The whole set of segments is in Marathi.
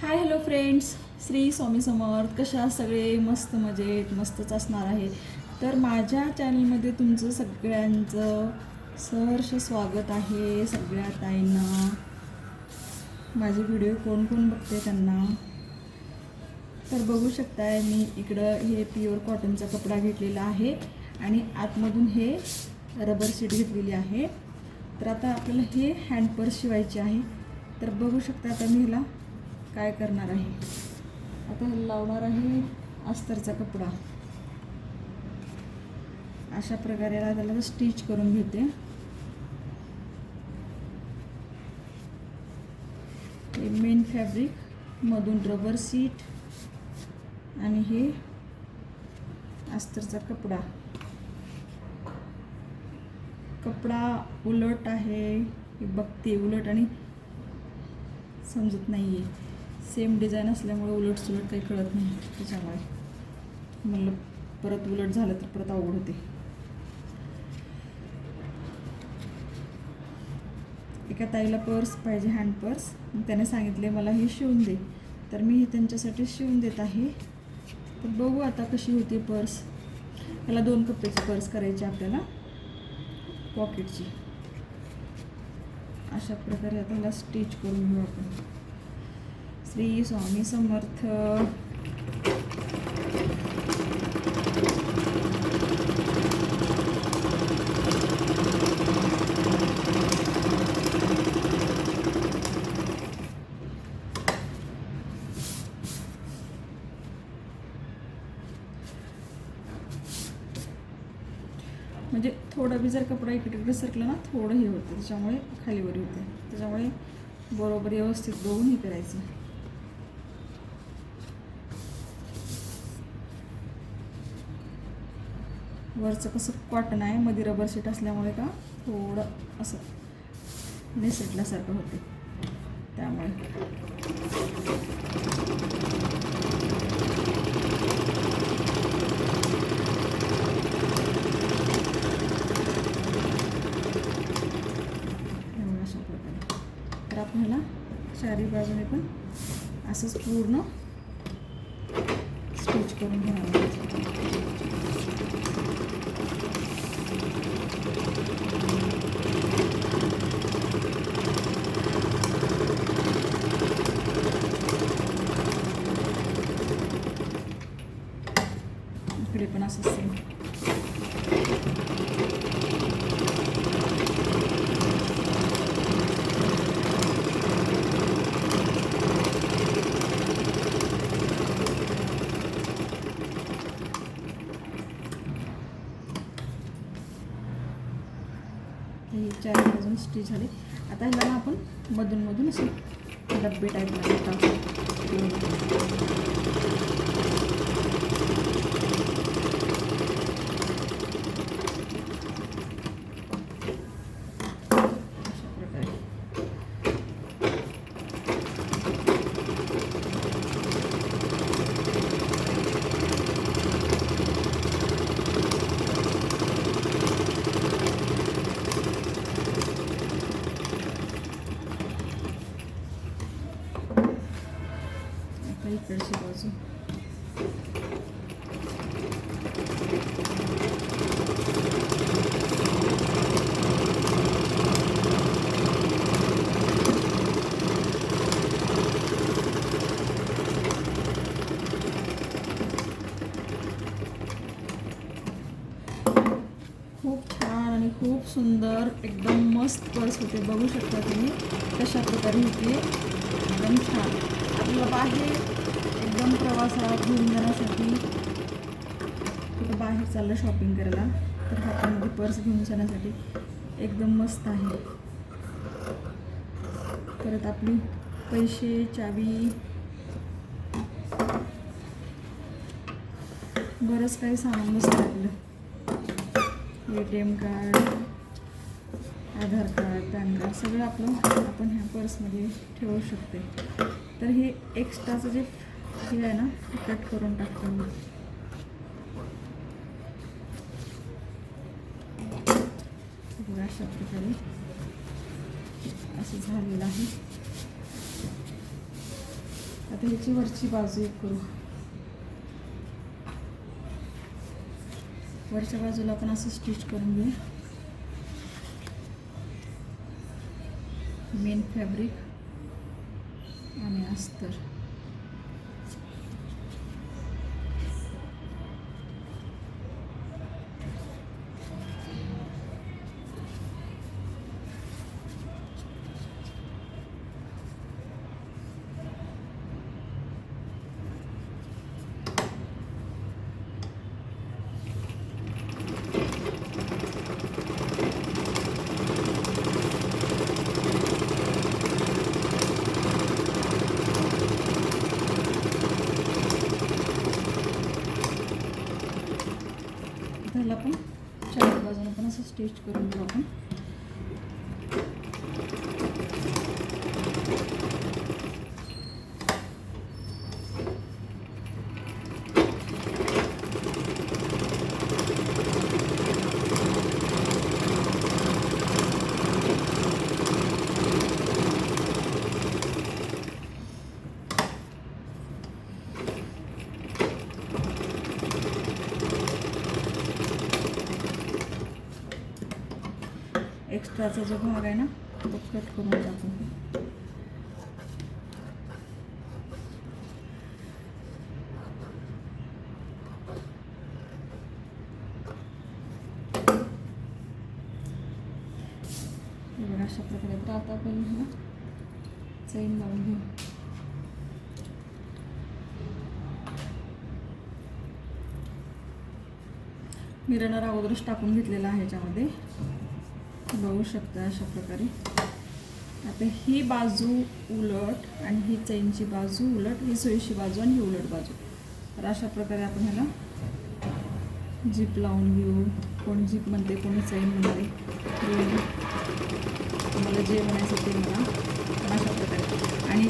Hi hello friends, Shri Swami Samarth. कशा सगळे? मस्त मजेत, मस्तच असणार आहे. तर माझ्या चॅनलमध्ये तुमचं सगळ्यांचं सहर्ष स्वागत आहे. सगळ्या ताईंना माझे व्हिडिओ कोण कोण बघते त्यांना. तर बघू शकताय मी इकडं हे प्युअर कॉटनचा कपडा घेतलेला आहे आणि आतमधून हे रबर सीट घेतलेली आहे. तर आता आपल्याला हे हँड पर्स शिवायचे आहे. तर बघू शकता आता मी ह्याला काय करणार आहे. आता लावणार आहे अस्तरचा कपडा. अशा प्रकारे त्याला स्टिच करून घेते. हे मेन फॅब्रिक मधून रबर सीट आणि हे अस्तरचा कपडा. कपडा उलट आहे हे बघते, उलट आणि समजत नाही आहे. सेम डिझाईन असल्यामुळे उलट सुलट काही कळत नाही. त्याच्यामुळे म्हणलं परत उलट झालं तर परत अवघड होते. एका ताईला पर्स पाहिजे, हँड पर्स. त्याने सांगितले मला हे शिवून दे, तर मी हे त्यांच्यासाठी शिवून देत आहे. तर बघू आता कशी होती पर्स. याला 2 कप्प्याची पर्स करायची आपल्याला, पॉकेटची. अशा प्रकारे आता ह्याला स्टिच करून घेऊ आपण. श्री स्वामी समर्थ. म्हणजे थोडं बी जर कपडा इकडे इकडे सरकला ना, थोडं हे होतं, त्याच्यामुळे खालीवर होते. त्याच्यामुळे बरोबर व्यवस्थित बघून हे करायचं. वरचं कसं कॉटन आहे, मध्ये रबर सीट असल्यामुळे का थोडं असं निसटल्यासारखं होते. त्यामुळे अशा प्रकारे. तर आपल्याला चारी बाजूने पण असंच पूर्ण स्टिच करून घ्यावं. इकडे पण असं सेम. हे 4 बाजून स्टिच झाले. आता ह्याला ना आपण मधून मधून असे डब्बे टाईपला टाकू. इकडची बाजू खूप छान आणि खूप सुंदर, एकदम मस्त पर्स होते. बघू शकता तुम्ही कशा प्रकारे होते. एकदम छान. आपल्याला बाहेर एकदम प्रवासात घेऊन जाण्यासाठी, कुठं बाहेर चाललं शॉपिंग करायला, तर हातामध्ये पर्स घेऊन जाण्यासाठी एकदम मस्त आहे. परत आपली पैसे, चावी, बरंच काही सामान बसतं आपलं. ATM कार्ड, आधार कार्ड, पॅन कार्ड सगळं आपलं आपण ह्या पर्समध्ये ठेवू शकते. तर हे एक्स्ट्राचं जे हे आहे ना, ते कट करून टाकतो मी. अशा प्रकारे असं झालेलं आहे. आता ह्याची वरची बाजू एक करू. वरच्या बाजूला आपण असं स्टिच करून घेऊ. मेन फॅब्रिक आणि अस्तर. त्याला पण चार बाजूने पण असं स्टिच करून घेऊ आपण. एक्स्ट्राचा जो भाग आहे ना तो कट करून टाकू. अशा प्रकारे. तर आता आपण ह्याला चैन लावून घेऊ. मी रनर अगोदरच टाकून घेतलेला आहे ह्याच्यामध्ये, बघू शकता अशा प्रकारे. आता ही बाजू उलट आणि ही चैनची बाजू उलट, ही सुईची बाजू आणि ही उलट बाजू. तर अशा प्रकारे आपण ह्याला जीप लावून घेऊ. कोण जीप म्हणते, कोणी चैन म्हणते, तुम्हाला जे म्हणायचं ते म्हणा. अशा प्रकारे. आणि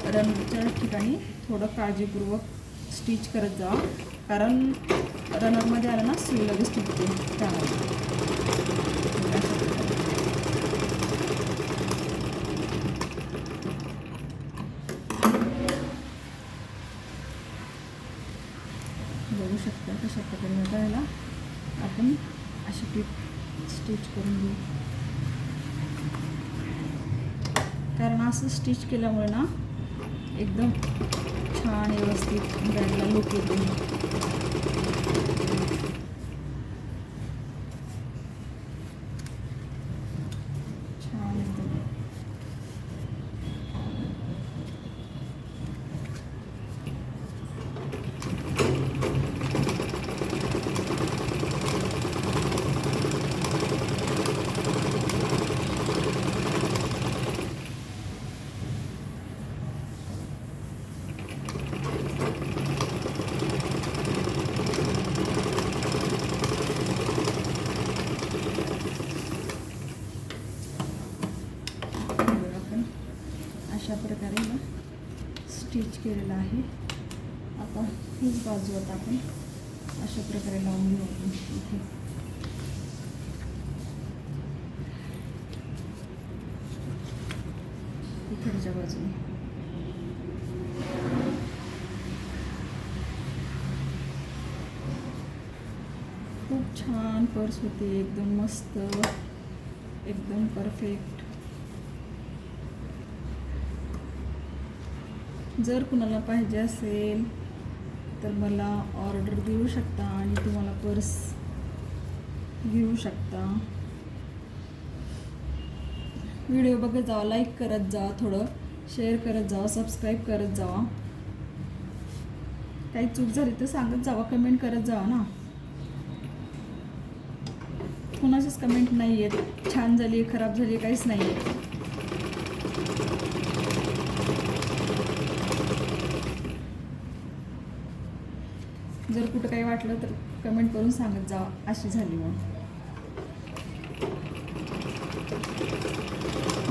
रनरच्या ठिकाणी थोडं काळजीपूर्वक स्टिच करत जा, कारण रनरमध्ये आलं ना सुई लगेच तुटते त्यामध्ये. बघू शकता कशा प्रकारे ह्याला आपण अशी टीप स्टिच करून घेऊ. कारण असं स्टिच केल्यामुळे ना एकदम छान व्यवस्थित बॅगला लुक येतो. छान एकदम. अशा प्रकारे ना स्टिच केलेलं आहे. आता हीच बाजू आता आपण अशा प्रकारे लावून घेऊ आपण इथे. इकडच्या बाजूने खूप छान पर्स होते. एकदम मस्त, एकदम परफेक्ट. जर कुणाला पाहिजे असेल तर मला ऑर्डर देऊ शकता आणि तुम्हाला पर्स घेऊ शकता. व्हिडिओ बघत जावा, लाईक करत जा, थोडं शेअर करत जावा, सबस्क्राईब करत जावा. काही चूक झाली तर सांगत जावा, कमेंट करत जावा ना. कुणाचीच कमेंट नाही आहेत, छान झाली खराब झाली काहीच नाही आहे. जर कुठं काही वाटलं तर कमेंट करून सांगत जा अशी झाली म्हणून.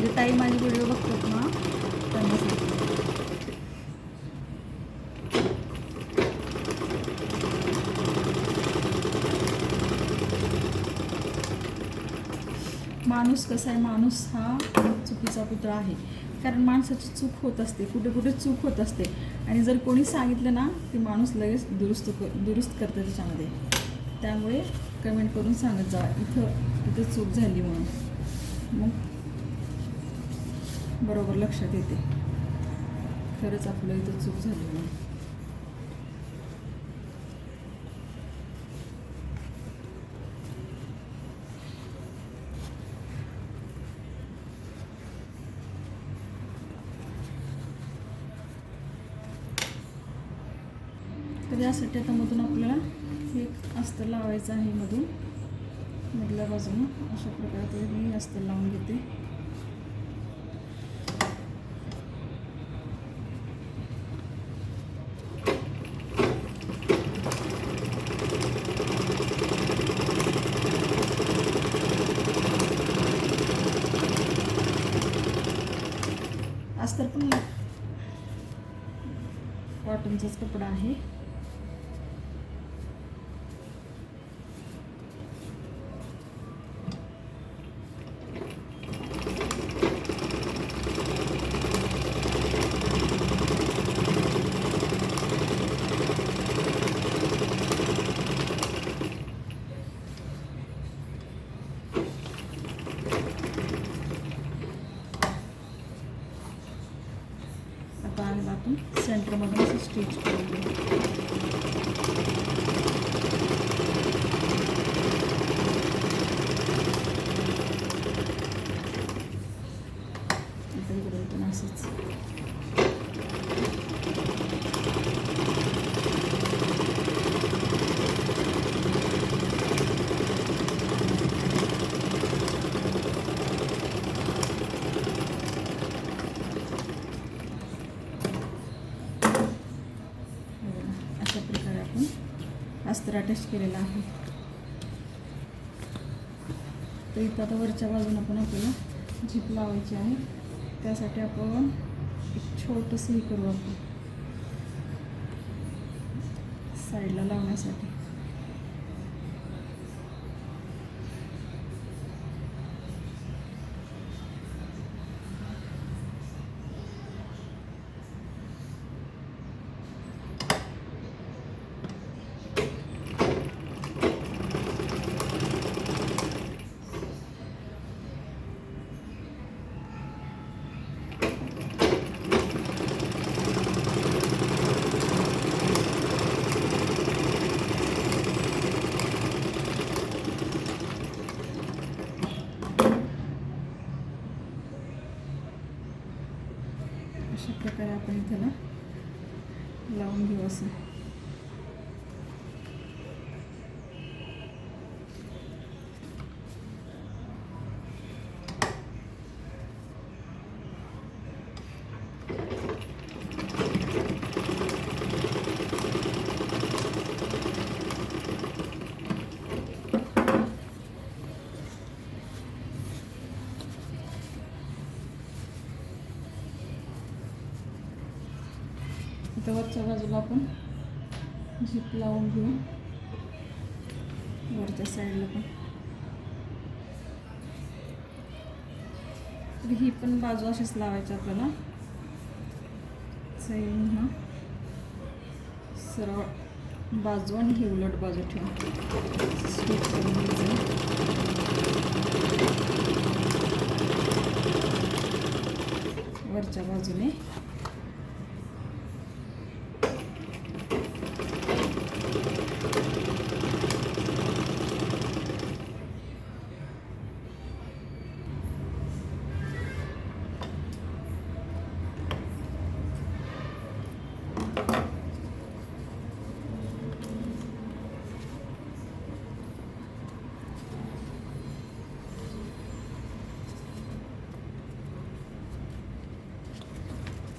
जे ताई माझे व्हिडिओ बघतात ना त्यांना सांगते. माणूस कसा आहे, माणूस हा चुकीचा पुतळा आहे. कारण माणसाची चूक होत असते, कुठे कुठे चूक होत असते आणि जर कोणी सांगितलं ना ते माणूस लगेच दुरुस्त करतं त्याच्यामध्ये. त्यामुळे कमेंट करून सांगत जा इथं चूक झाली म्हणून, मग बरोबर लक्षात येते खरंच आपलं इथं चूक झाली म्हणून. तर यासाठी आता मधून आपल्याला एक अस्तर लावायचं आहे, मधल्या बाजूने अशा प्रकारे मी अस्तर लावून घेते. अस्तर पण कॉटनचाच कपडा आहे. आता आपण सेंटरमध्ये असं स्टिच करून घेऊ. इकडे पण असंच अस्तर अटॅच केलेला आहे. तर इथं आता वरच्या बाजूला पण आपल्याला झिप लावायची आहे. त्यासाठी आपण एक छोटंसं हे करू आपण साईडला लावण्यासाठी. अशा प्रकारे आपण त्याला लावून घेऊ असं. इथं वरच्या बाजूला आपण झिप लावून घेऊ, वरच्या साईडला पण. तर ही पण बाजू अशीच लावायची आपल्याला. सैन हा सरळ बाजू आणि ही उलट बाजू ठेवून स्टिच करून घ्यायचं वरच्या बाजूने.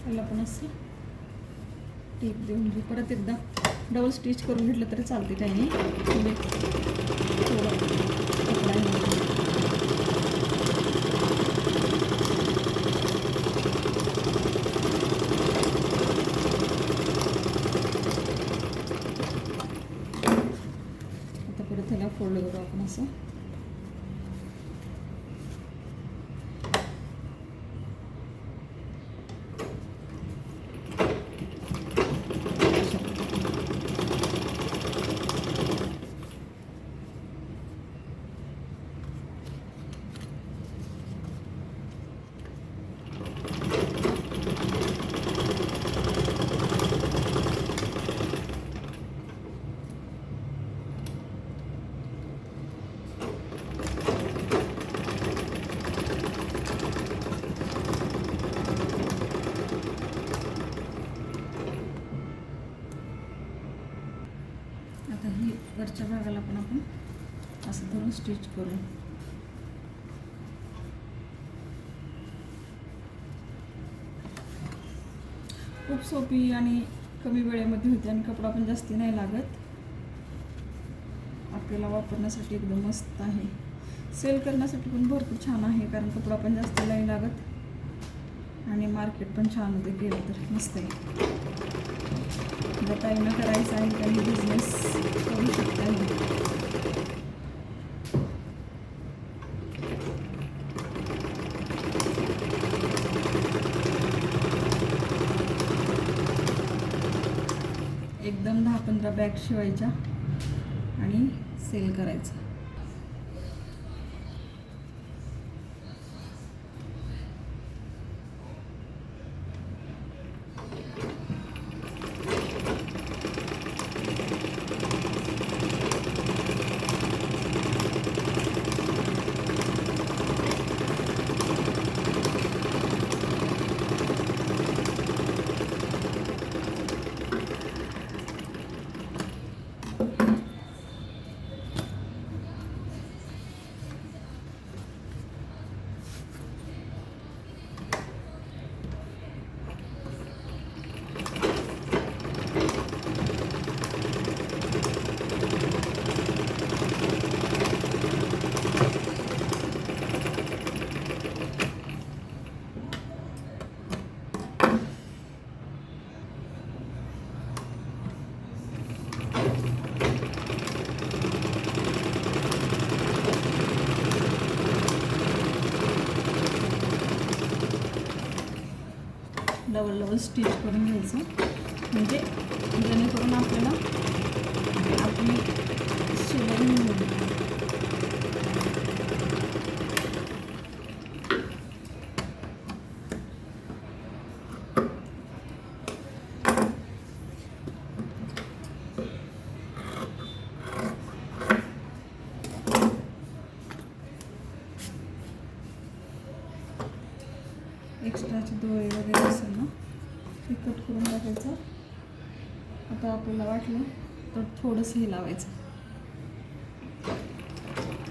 त्याला पण असं टीप देऊन घेऊ. परत एकदा डबल स्टिच करून घेतलं तरी चालते, काही नाही. थोडं कपडा आता परत त्याला फोल्ड करू आपण असं. वरच्या भागाला पण आपण असं धरून स्टिच करू. खूप सोपी आणि कमी वेळेमध्ये होते आणि कपडा पण जास्ती नाही लागत. आपल्याला वापरण्यासाठी एकदम मस्त आहे. सेल करण्यासाठी पण भरपूर छान आहे, कारण कपडा पण जास्त नाही लागत आणि मार्केट पण छान होते. केलं तर मस्त आहे. जर ताईंना करायचं आहे त्यांनी बिझनेस करू शकता आहे. एकदम 10-15 बॅग शिवायच्या आणि सेल करायचं. डबल स्टिच करून घ्यायचं, म्हणजे जेणेकरून आपल्याला आपली शिलाई होईल. एक्स्ट्राचे दोरे वगैरे असेल ना ते कट करून टाकायचं. आता आपल्याला वाटलं तर थोडंसं हे लावायचं,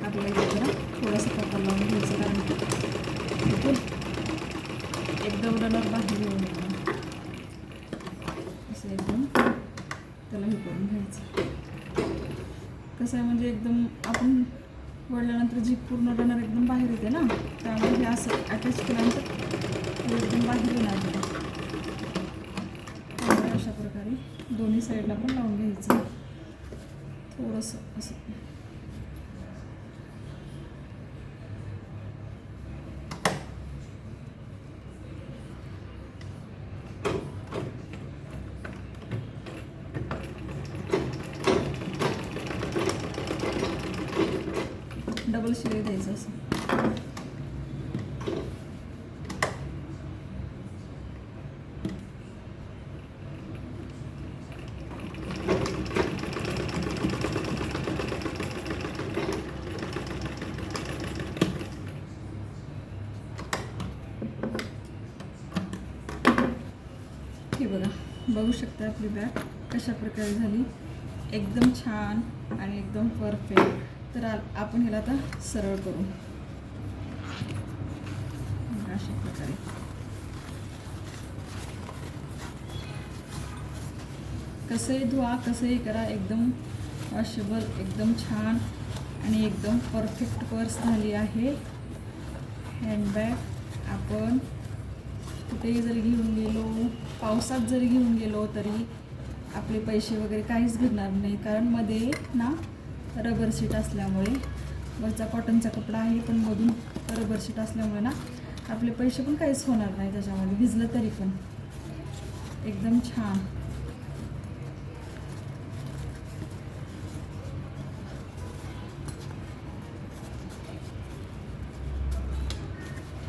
आपल्याला इथे जरा थोडंसं कपडा लावून घ्यायचं, कारण की एकदम रनर बाहेर येऊन येणार असं एकदम त्याला हे करून घ्यायचं. कसं आहे म्हणजे एकदम आपण वळल्यानंतर जी पूर्ण रनर एकदम बाहेर येते ना, त्यामुळे हे असं अटॅच केल्यानंतर एकदम बाहेर येणार. अशा प्रकारे दोन्ही साईडला पण लावून घ्यायचं थोडंसं असं. डबल शिलाई द्यायचं असं. हे बघा, बघू शकता आपली बॅग कशा प्रकारे झाली, एकदम छान आणि एकदम परफेक्ट. तर आपण ह्याला आता सरळ करू अशा प्रकारे. कसंही धुवा, कसंही करा, एकदम वॉशेबल, एकदम छान आणि एकदम परफेक्ट पर्स झाली आहे. हँडबॅग आपण कुठेही जरी घेऊन गेलो, पावसात जरी घेऊन गेलो तरी आपले पैसे वगैरे काहीच घेणार नाही, कारण मध्ये ना रबर सीट असल्यामुळे, वरचा कॉटनचा कपडा आहे पण मधून रबर सीट असल्यामुळे ना आपले पैसे पण काहीच होणार नाही त्याच्यामध्ये, भिजलं तरी पण. एकदम छान.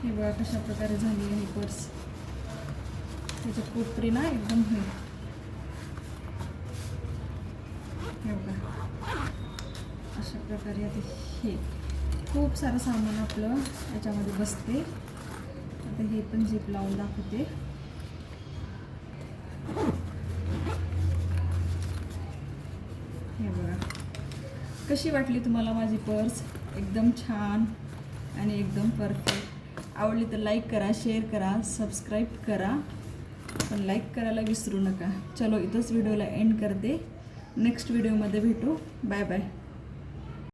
हे बघा कशा प्रकारे झाली आहे पर्स. त्याची कोपरी ना एकदम हे बघा अशा प्रकारे. आता हे खूप सारं सामान आपलं याच्यामध्ये बसते. आता हे पण झिप लावून दाखवते. हे बघा कशी वाटली तुम्हाला माझी पर्स? एकदम छान आणि एकदम परफेक्ट. आवडली तर लाईक करा, शेअर करा, सबस्क्राईब करा, पण लाईक करायला विसरू नका. चलो इथंच व्हिडिओला एंड करते. नेक्स्ट व्हिडिओमध्ये भेटू. Bye bye.